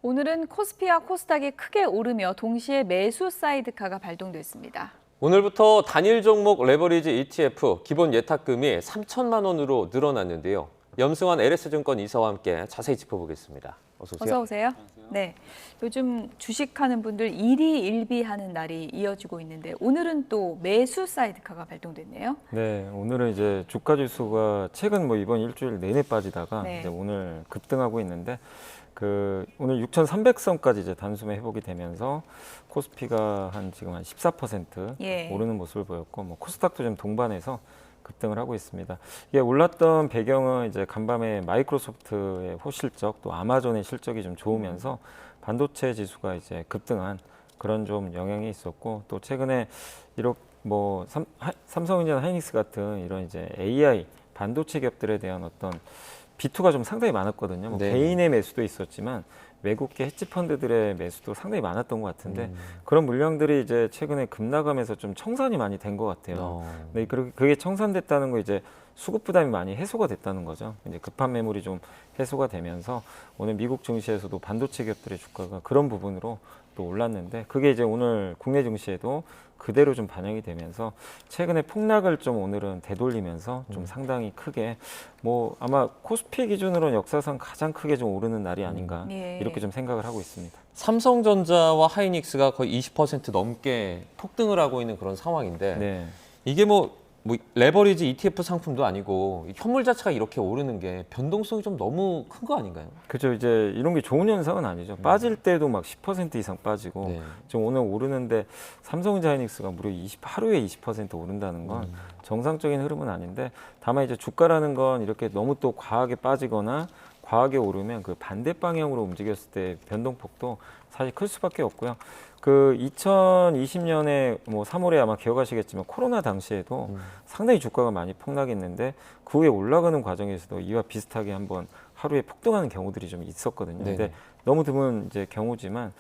오늘은 코스피와 코스닥이 크게 오르며 동시에 매수 사이드카가 발동됐습니다. 오늘부터 단일 종목 레버리지 ETF 기본 예탁금이 3천만 원으로 늘어났는데요. 염승환 LS증권 이사와 함께 자세히 짚어보겠습니다. 어서 오세요. 어서 오세요. 네, 요즘 주식하는 분들 일희일비하는 날이 이어지고 있는데 오늘은 또 매수 사이드카가 발동됐네요. 네, 오늘은 이제 주가 지수가 최근 이번 일주일 내내 빠지다가 네. 이제 오늘 급등하고 있는데 오늘 6,300선까지 이제 단숨에 회복이 되면서 코스피가 지금 한 14% 예. 오르는 모습을 보였고 코스닥도 좀 동반해서 급등을 하고 있습니다. 이게 올랐던 배경은 이제 간밤에 마이크로소프트의 호실적 또 아마존의 실적이 좀 좋으면서 반도체 지수가 이제 급등한 그런 좀 영향이 있었고 또 최근에 이렇게 삼성전자, 하이닉스 같은 이런 이제 AI 반도체 기업들에 대한 어떤 비투가 좀 상당히 많았거든요. 네. 개인의 매수도 있었지만 외국계 헤지펀드들의 매수도 상당히 많았던 것 같은데 그런 물량들이 이제 최근에 급락하면서 좀 청산이 많이 된 것 같아요. 네, 그게 청산됐다는 거 이제 수급 부담이 많이 해소가 됐다는 거죠. 이제 급한 매물이 좀 해소가 되면서 오늘 미국 증시에서도 반도체 기업들의 주가가 그런 부분으로 또 올랐는데 그게 이제 오늘 국내 증시에도 그대로 좀 반영이 되면서 최근에 폭락을 좀 오늘은 되돌리면서 좀 상당히 크게 아마 코스피 기준으로는 역사상 가장 크게 좀 오르는 날이 아닌가 예. 이렇게 좀 생각을 하고 있습니다. 삼성전자와 하이닉스가 거의 20% 넘게 폭등을 하고 있는 그런 상황인데 네. 이게 레버리지 ETF 상품도 아니고 현물 자체가 이렇게 오르는 게 변동성이 좀 너무 큰 거 아닌가요? 그렇죠. 이제 이런 게 좋은 현상은 아니죠. 빠질 때도 막 10% 이상 빠지고 네. 지금 오늘 오르는데 삼성전자 하이닉스가 무려 하루에 20% 오른다는 건 정상적인 흐름은 아닌데 다만 이제 주가라는 건 이렇게 너무 또 과하게 빠지거나 과하게 오르면 그 반대 방향으로 움직였을 때 변동폭도 사실 클 수밖에 없고요. 2020년에 3월에 아마 기억하시겠지만 코로나 당시에도 상당히 주가가 많이 폭락했는데 그 후에 올라가는 과정에서도 이와 비슷하게 한번 하루에 폭등하는 경우들이 좀 있었거든요. 네네. 근데 너무 드문 이제 경우지만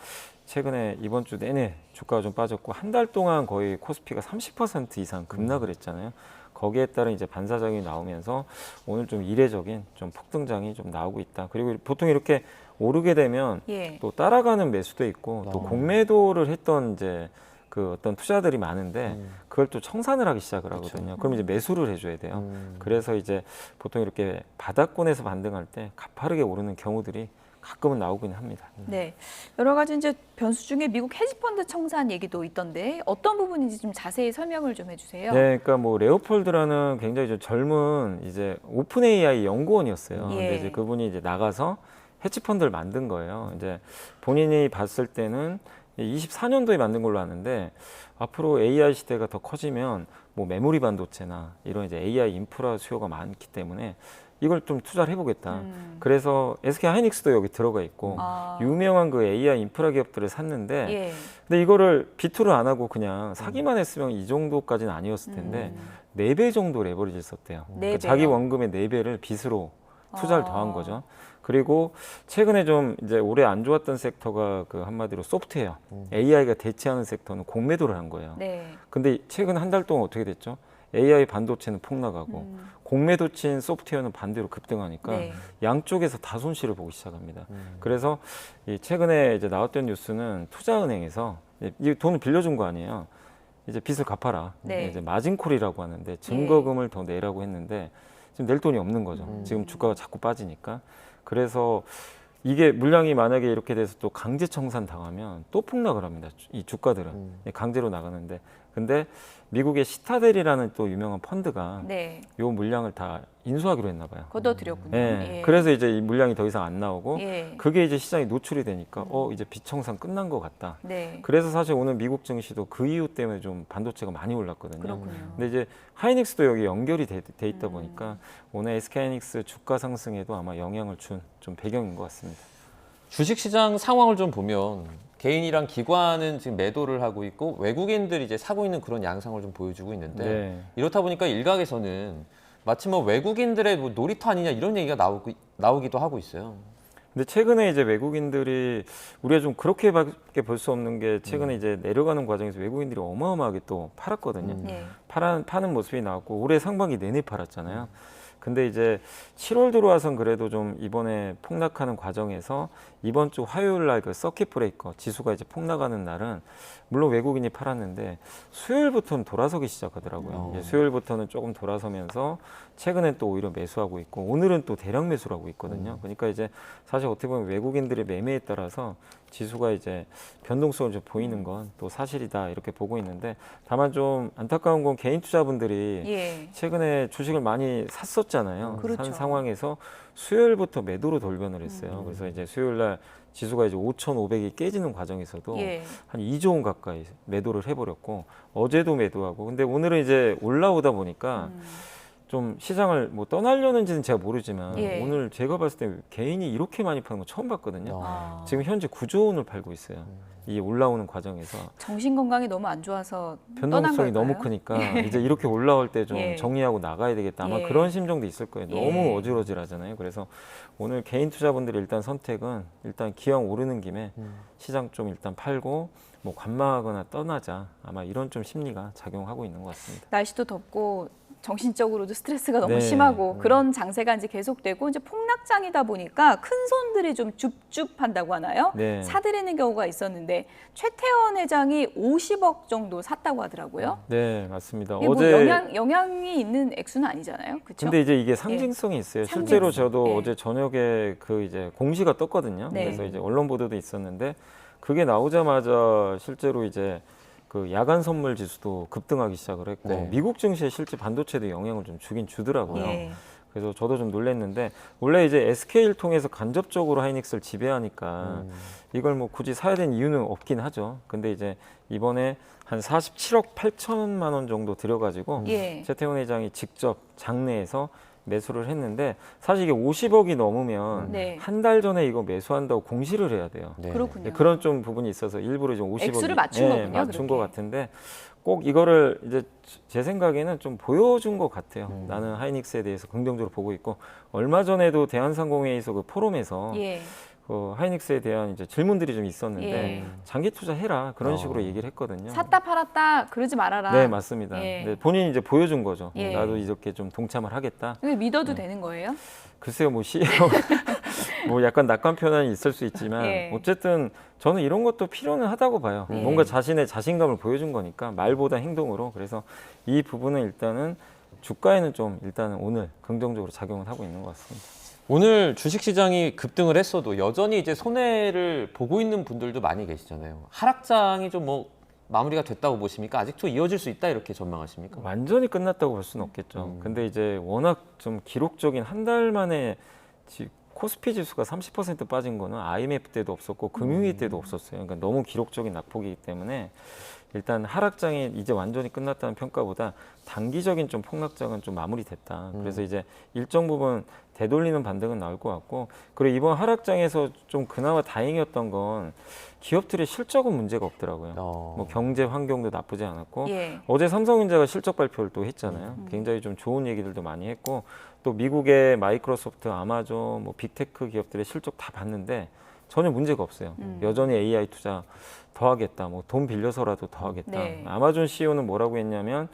최근에 이번 주 내내 주가가 좀 빠졌고 한 달 동안 거의 코스피가 30% 이상 급락을 했잖아요. 거기에 따른 이제 반사작용이 나오면서 오늘 좀 이례적인 좀 폭등장이 좀 나오고 있다. 그리고 보통 이렇게 오르게 되면 예. 또 따라가는 매수도 있고 또 공매도를 했던 이제 어떤 투자들이 많은데 그걸 또 청산을 하기 시작을 하거든요. 그럼 이제 매수를 해줘야 돼요. 그래서 이제 보통 이렇게 바닥권에서 반등할 때 가파르게 오르는 경우들이 가끔은 나오긴 합니다. 네, 여러 가지 이제 변수 중에 미국 헤지펀드 청산 얘기도 있던데 어떤 부분인지 좀 자세히 설명을 좀 해주세요. 네, 그러니까 레오폴드라는 굉장히 좀 젊은 이제 오픈 AI 연구원이었어요. 예. 근데 이제 그분이 이제 나가서 헤지펀드를 만든 거예요. 이제 본인이 봤을 때는 24년도에 만든 걸로 아는데 앞으로 AI 시대가 더 커지면 메모리 반도체나 이런 이제 AI 인프라 수요가 많기 때문에 이걸 좀 투자를 해보겠다. 그래서 SK 하이닉스도 여기 들어가 있고 유명한 AI 인프라 기업들을 샀는데 예. 근데 이거를 비투를 안 하고 그냥 사기만 했으면 이 정도까지는 아니었을 텐데 4배 정도 레버리지를 썼대요. 그러니까 자기 원금의 4배를 빚으로 투자를 더한 거죠. 그리고 최근에 좀 이제 올해 안 좋았던 섹터가 한마디로 소프트웨어, AI가 대체하는 섹터는 공매도를 한 거예요. 네. 근데 최근 한 달 동안 어떻게 됐죠? AI 반도체는 폭락하고 공매도 친 소프트웨어는 반대로 급등하니까 네. 양쪽에서 다 손실을 보기 시작합니다. 그래서 최근에 이제 나왔던 뉴스는 투자은행에서 이 돈을 빌려준 거 아니에요. 이제 빚을 갚아라. 네. 이제 마진콜이라고 하는데 증거금을 더 내라고 했는데 지금 낼 돈이 없는 거죠. 지금 주가가 자꾸 빠지니까. 그래서 이게 물량이 만약에 이렇게 돼서 또 강제 청산 당하면 또 폭락을 합니다. 이 주가들은 강제로 나가는데 근데 미국의 시타델이라는 또 유명한 펀드가 네. 요 물량을 다 인수하기로 했나 봐요. 걷어들였군요. 네. 예. 그래서 이제 이 물량이 더 이상 안 나오고 예. 그게 이제 시장에 노출이 되니까 이제 빚청산 끝난 것 같다. 네. 그래서 사실 오늘 미국 증시도 그 이유 때문에 좀 반도체가 많이 올랐거든요. 그렇군요. 근데 이제 하이닉스도 여기 연결이 돼 있다 보니까 오늘 SK 하이닉스 주가 상승에도 아마 영향을 준 좀 배경인 것 같습니다. 주식시장 상황을 좀 보면 개인이랑 기관은 지금 매도를 하고 있고 외국인들이 이제 사고 있는 그런 양상을 좀 보여주고 있는데 네. 이렇다 보니까 일각에서는 마치 외국인들의 놀이터 아니냐 이런 얘기가 나오기도 하고 있어요. 근데 최근에 이제 외국인들이 우리가 좀 그렇게밖에 볼 수 없는 게 최근에 이제 내려가는 과정에서 외국인들이 어마어마하게 또 팔았거든요. 네. 파는 모습이 나왔고 올해 상반기 내내 팔았잖아요. 근데 이제 7월 들어와선 그래도 좀 이번에 폭락하는 과정에서 이번 주 화요일 날 그 서킷 브레이커 지수가 이제 폭락하는 날은 물론 외국인이 팔았는데 수요일부터는 돌아서기 시작하더라고요. 이제 수요일부터는 조금 돌아서면서 최근엔 또 오히려 매수하고 있고 오늘은 또 대량 매수를 하고 있거든요. 그러니까 이제 사실 어떻게 보면 외국인들의 매매에 따라서 지수가 이제 변동성을 좀 보이는 건 또 사실이다 이렇게 보고 있는데 다만 좀 안타까운 건 개인 투자분들이 예. 최근에 주식을 많이 샀었잖아요. 그렇죠. 산 상황에서 수요일부터 매도로 돌변을 했어요. 그래서 이제 수요일 날 지수가 이제 5,500이 깨지는 과정에서도 예. 한 2조 원 가까이 매도를 해버렸고 어제도 매도하고 근데 오늘은 이제 올라오다 보니까 좀 시장을 뭐 떠나려는지는 제가 모르지만 예. 오늘 제가 봤을 때 개인이 이렇게 많이 파는 거 처음 봤거든요. 아. 지금 현재 9조 원을 팔고 있어요. 이 올라오는 과정에서 정신 건강이 너무 안 좋아서 떠난 변동성이 걸까요? 너무 크니까 이제 이렇게 올라올 때 좀 예. 정리하고 나가야 되겠다. 아마 예. 그런 심정도 있을 거예요. 예. 너무 어지러지하잖아요. 그래서 오늘 개인 투자분들의 일단 선택은 일단 기왕 오르는 김에 시장 좀 일단 팔고 뭐 관망하거나 떠나자. 아마 이런 좀 심리가 작용하고 있는 것 같습니다. 날씨도 덥고 정신적으로도 스트레스가 너무 네. 심하고 그런 장세가 이제 계속되고 이제 폭락장이다 보니까 큰 손들이 좀 줍줍한다고 하나요? 네. 사들이는 경우가 있었는데 최태원 회장이 50억 정도 샀다고 하더라고요. 네, 맞습니다. 이게 뭐 어제 영향이 있는 액수는 아니잖아요, 그렇죠? 근데 이제 이게 상징성이 있어요. 실제로 저도 예. 어제 저녁에 그 이제 공시가 떴거든요. 네. 그래서 이제 언론 보도도 있었는데 그게 나오자마자 실제로 이제 그 야간 선물 지수도 급등하기 시작을 했고 네. 미국 증시에 실제 반도체도 영향을 좀 주긴 주더라고요. 예. 그래서 저도 좀 놀랐는데 원래 이제 SK를 통해서 간접적으로 하이닉스를 지배하니까 이걸 뭐 굳이 사야 되는 이유는 없긴 하죠. 근데 이제 이번에 한 47억 8천만 원 정도 들여가지고 예. 최태원 회장이 직접 장내에서 매수를 했는데 사실 이게 50억이 넘으면 네. 한 달 전에 이거 매수한다고 공시를 해야 돼요. 네. 그렇군요. 그런 좀 부분이 있어서 일부러 좀 50억이 액수를 맞춘 거군요, 맞춘 것 그렇게. 같은데 꼭 이거를 이제 제 생각에는 좀 보여준 것 같아요. 나는 하이닉스에 대해서 긍정적으로 보고 있고 얼마 전에도 대한상공회의소 그 포럼에서 예. 그 하이닉스에 대한 이제 질문들이 좀 있었는데 예. 장기 투자해라 그런 식으로 얘기를 했거든요. 샀다 팔았다 그러지 말아라. 네, 맞습니다. 예. 근데 본인이 이제 보여준 거죠. 예. 나도 이렇게 좀 동참을 하겠다. 이거 믿어도 되는 거예요? 글쎄요, 뭐 CEO 뭐 약간 낙관 편안이 있을 수 있지만 예. 어쨌든 저는 이런 것도 필요는 하다고 봐요. 예. 뭔가 자신의 자신감을 보여준 거니까 말보다 행동으로. 그래서 이 부분은 일단은 주가에는 좀 일단은 오늘 긍정적으로 작용을 하고 있는 것 같습니다. 오늘 주식시장이 급등을 했어도 여전히 이제 손해를 보고 있는 분들도 많이 계시잖아요. 하락장이 좀 뭐 마무리가 됐다고 보십니까? 아직도 이어질 수 있다 이렇게 전망하십니까? 완전히 끝났다고 볼 수는 없겠죠. 근데 이제 워낙 좀 기록적인 한 달 만에 코스피 지수가 30% 빠진 거는 IMF 때도 없었고 금융위기 때도 없었어요. 그러니까 너무 기록적인 낙폭이기 때문에 일단 하락장이 이제 완전히 끝났다는 평가보다 단기적인 좀 폭락장은 좀 마무리됐다. 그래서 이제 일정 부분 되돌리는 반등은 나올 것 같고 그리고 이번 하락장에서 좀 그나마 다행이었던 건 기업들의 실적은 문제가 없더라고요. 뭐 경제 환경도 나쁘지 않았고 예. 어제 삼성전자가 실적 발표를 또 했잖아요. 굉장히 좀 좋은 얘기들도 많이 했고 또 미국의 마이크로소프트, 아마존, 뭐 빅테크 기업들의 실적 다 봤는데 전혀 문제가 없어요. 여전히 AI 투자 더 하겠다. 뭐 돈 빌려서라도 더 하겠다. 네. 아마존 CEO는 뭐라고 했냐면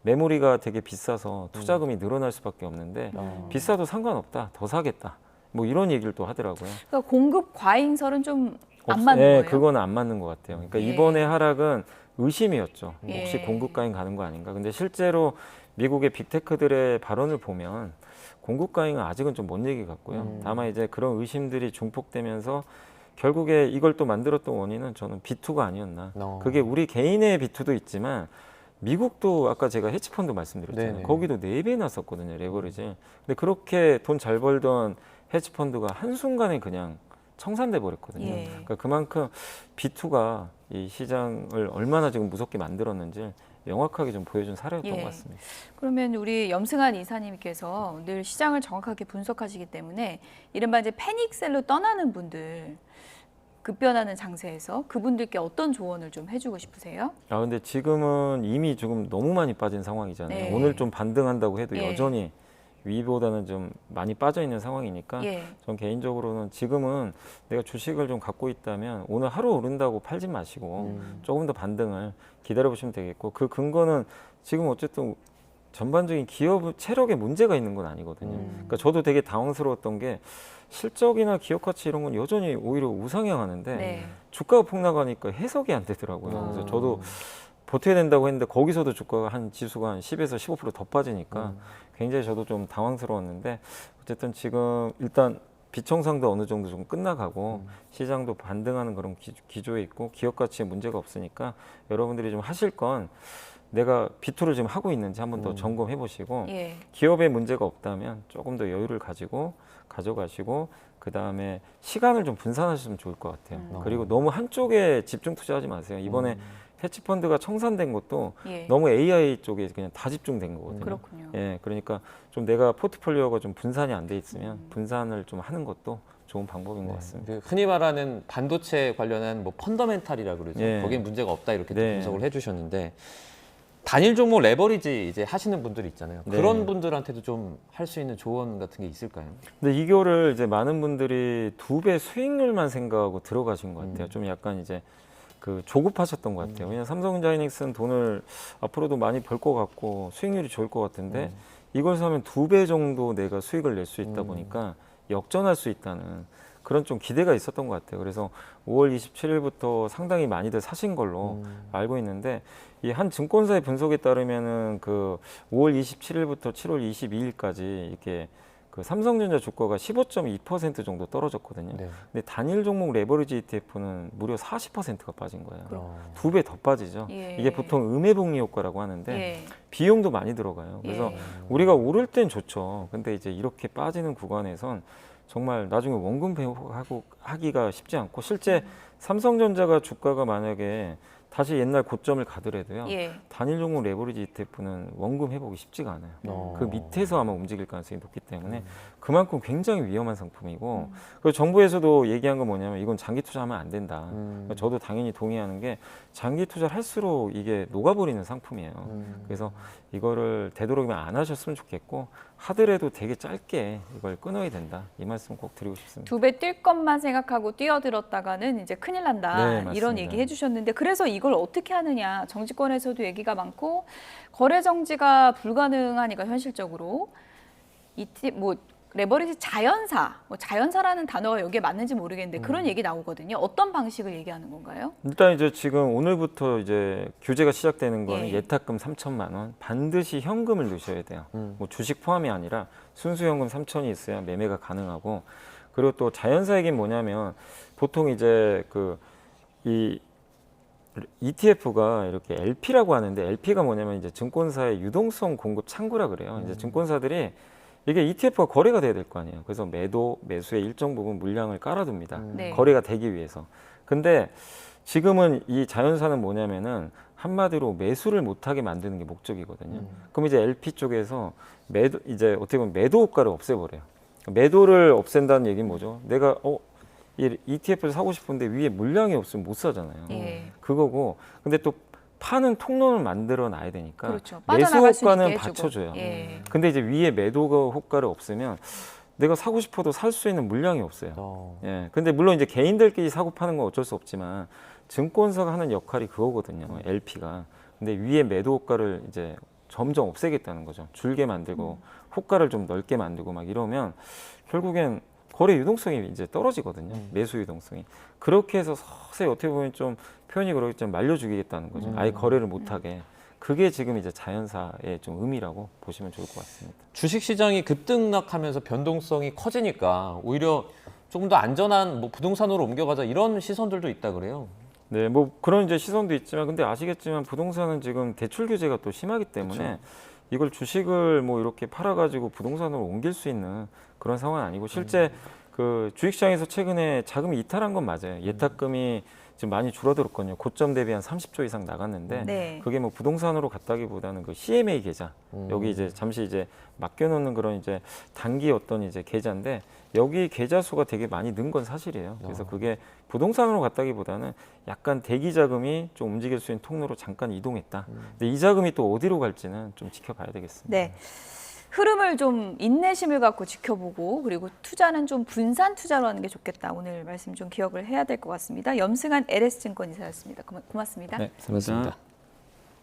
메모리가 되게 비싸서 투자금이 늘어날 수밖에 없는데 비싸도 상관없다. 더 사겠다. 뭐 이런 얘기를 또 하더라고요. 그러니까 공급 과잉설은 좀 안 없- 맞는 네, 거예요. 그거는 안 맞는 것 같아요. 그러니까 예. 이번에 하락은 의심이었죠. 혹시 예. 공급 과잉 가는 거 아닌가. 근데 실제로 미국의 빅테크들의 발언을 보면 공급 과잉은 아직은 좀 먼 얘기 같고요. 다만 이제 그런 의심들이 중폭되면서 결국에 이걸 또 만들었던 원인은 저는 B2가 아니었나. 그게 우리 개인의 B2도 있지만 미국도 아까 제가 헤지펀드 말씀드렸잖아요. 네네. 거기도 4배나 썼거든요, 레버리지. 근데 그렇게 돈 잘 벌던 헤지펀드가 한순간에 그냥 청산돼 버렸거든요. 예. 그러니까 그만큼 B2가 이 시장을 얼마나 지금 무섭게 만들었는지 명확하게 좀 보여준 사례였던 예. 것 같습니다. 그러면 우리 염승한 이사님께서 늘 시장을 정확하게 분석하시기 때문에 이른바 이제 패닉셀로 떠나는 분들 급변하는 장세에서 그분들께 어떤 조언을 좀 해주고 싶으세요? 아 근데 지금은 이미 지금 너무 많이 빠진 상황이잖아요. 네. 오늘 좀 반등한다고 해도 예. 여전히 위보다는 좀 많이 빠져 있는 상황이니까 예. 전 개인적으로는 지금은 내가 주식을 좀 갖고 있다면 오늘 하루 오른다고 팔지 마시고 조금 더 반등을 기다려 보시면 되겠고 그 근거는 지금 어쨌든 전반적인 기업 체력에 문제가 있는 건 아니거든요. 그러니까 저도 되게 당황스러웠던 게 실적이나 기업 가치 이런 건 여전히 오히려 우상향하는데 네. 주가가 폭락하니까 해석이 안 되더라고요. 그래서 저도 버텨야 된다고 했는데 거기서도 주가가 한 지수가 한 10에서 15% 더 빠지니까 굉장히 저도 좀 당황스러웠는데 어쨌든 지금 일단 비청산도 어느 정도 좀 끝나가고 시장도 반등하는 그런 기조에 있고 기업 가치에 문제가 없으니까 여러분들이 좀 하실 건 내가 비투를 지금 하고 있는지 한번 더 점검해 보시고 예. 기업에 문제가 없다면 조금 더 여유를 가지고 가져가시고 그 다음에 시간을 좀 분산하시면 좋을 것 같아요. 그리고 너무 한쪽에 집중 투자하지 마세요. 이번에 해치펀드가 청산된 것도 예. 너무 AI 쪽에 그냥 다 집중된 거거든요. 그렇군요. 예, 그러니까 좀 내가 포트폴리오가 좀 분산이 안 돼 있으면 분산을 좀 하는 것도 좋은 방법인 것 같습니다. 그 흔히 말하는 반도체 관련한 뭐 펀더멘탈이라 그러죠. 예. 거기에 문제가 없다 이렇게 네. 분석을 해주셨는데 단일 종목 레버리지 이제 하시는 분들 있잖아요. 네. 그런 분들한테도 좀 할 수 있는 조언 같은 게 있을까요? 근데 이거를 이제 많은 분들이 2배 수익률만 생각하고 들어가신 것 같아요. 좀 약간 이제 그 조급하셨던 것 같아요. 왜냐면 삼성전자이닉스는 돈을 앞으로도 많이 벌 것 같고 수익률이 좋을 것 같은데 이걸 사면 2배 정도 내가 수익을 낼 수 있다 보니까 역전할 수 있다는 그런 좀 기대가 있었던 것 같아요. 그래서 5월 27일부터 상당히 많이들 사신 걸로 알고 있는데 이 한 증권사의 분석에 따르면은 그 5월 27일부터 7월 22일까지 이렇게 그 삼성전자 주가가 15.2% 정도 떨어졌거든요. 네. 근데 단일 종목 레버리지 ETF는 무려 40%가 빠진 거예요. 어. 2배 더 빠지죠. 예. 이게 보통 음해복리 효과라고 하는데 예. 비용도 많이 들어가요. 그래서 예. 우리가 오를 땐 좋죠. 근데 이제 이렇게 빠지는 구간에선 정말 나중에 원금 회복하기가 쉽지 않고 실제 삼성전자가 주가가 만약에 다시 옛날 고점을 가더라도요. 예. 단일 종목 레버리지 ETF는 원금 회복이 쉽지가 않아요. 어. 그 밑에서 아마 움직일 가능성이 높기 때문에 그만큼 굉장히 위험한 상품이고 그리고 정부에서도 얘기한 건 뭐냐면 이건 장기 투자하면 안 된다. 저도 당연히 동의하는 게 장기 투자를 할수록 이게 녹아버리는 상품이에요. 그래서 이거를 되도록이면 안 하셨으면 좋겠고 하더라도 되게 짧게 이걸 끊어야 된다. 이 말씀 꼭 드리고 싶습니다. 2배 뛸 것만 생각하고 뛰어들었다가는 이제 큰일 난다. 네, 이런 맞습니다. 얘기 해주셨는데 그래서 이걸 어떻게 하느냐. 정치권에서도 얘기가 많고 거래 정지가 불가능하니까 현실적으로 뭐 레버리지 자연사, 뭐 자연사라는 단어가 여기에 맞는지 모르겠는데 그런 얘기 나오거든요. 어떤 방식을 얘기하는 건가요? 일단 이제 지금 오늘부터 이제 규제가 시작되는 거는 예. 예탁금 3천만 원 반드시 현금을 넣으셔야 돼요. 뭐 주식 포함이 아니라 순수 현금 3천이 있어야 매매가 가능하고 그리고 또 자연사액이 뭐냐면 보통 이제 그 이 ETF가 이렇게 LP라고 하는데 LP가 뭐냐면 이제 증권사의 유동성 공급 창구라 그래요. 이제 증권사들이 이게 ETF가 거래가 돼야 될 거 아니에요. 그래서 매도, 매수의 일정 부분 물량을 깔아둡니다. 네. 거래가 되기 위해서. 근데 지금은 이 자연사는 뭐냐면은 한마디로 매수를 못하게 만드는 게 목적이거든요. 그럼 이제 LP 쪽에서 매도, 이제 어떻게 보면 매도 효과를 없애버려요. 매도를 없앤다는 얘기는 뭐죠? 내가 이 ETF를 사고 싶은데 위에 물량이 없으면 못 사잖아요. 예. 그거고, 근데 또 파는 통로를 만들어 놔야 되니까 그렇죠. 매수 빠져나갈 수 효과는 있게 해주고. 받쳐줘요. 예. 근데 이제 위에 매도 효과를 없으면 내가 사고 싶어도 살 수 있는 물량이 없어요. 어. 예. 근데 물론 이제 개인들끼리 사고 파는 건 어쩔 수 없지만 증권사가 하는 역할이 그거거든요. LP가. 근데 위에 매도 효과를 이제 점점 없애겠다는 거죠. 줄게 만들고 호가를 좀 넓게 만들고 막 이러면 결국엔 거래 유동성이 이제 떨어지거든요. 매수 유동성이. 그렇게 해서 서서히 어떻게 보면 좀 표현이 그러겠지만 말려주겠다는 거죠. 아예 거래를 못하게. 그게 지금 이제 자연사의 좀 의미라고 보시면 좋을 것 같습니다. 주식 시장이 급등락하면서 변동성이 커지니까 오히려 조금 더 안전한 뭐 부동산으로 옮겨가자 이런 시선들도 있다 그래요. 네, 뭐 그런 이제 시선도 있지만 근데 아시겠지만 부동산은 지금 대출 규제가 또 심하기 때문에 이걸 주식을 뭐 이렇게 팔아가지고 부동산으로 옮길 수 있는 그런 상황은 아니고 실제 그 주식시장에서 최근에 자금이 이탈한 건 맞아요. 예탁금이 지금 많이 줄어들었거든요. 고점 대비 한 30조 이상 나갔는데 네. 그게 뭐 부동산으로 갔다기보다는 그 CMA 계좌 여기 이제 잠시 이제 맡겨놓는 그런 이제 단기 어떤 이제 계좌인데 여기 계좌 수가 되게 많이 는 건 사실이에요. 그래서 그게 부동산으로 갔다기보다는 약간 대기 자금이 좀 움직일 수 있는 통로로 잠깐 이동했다. 근데 이 자금이 또 어디로 갈지는 좀 지켜봐야 되겠습니다. 네. 흐름을 좀 인내심을 갖고 지켜보고 그리고 투자는 좀 분산 투자로 하는 게 좋겠다. 오늘 말씀 좀 기억을 해야 될 것 같습니다. 염승한 LS증권 이사였습니다. 고맙습니다. 네, 고맙습니다.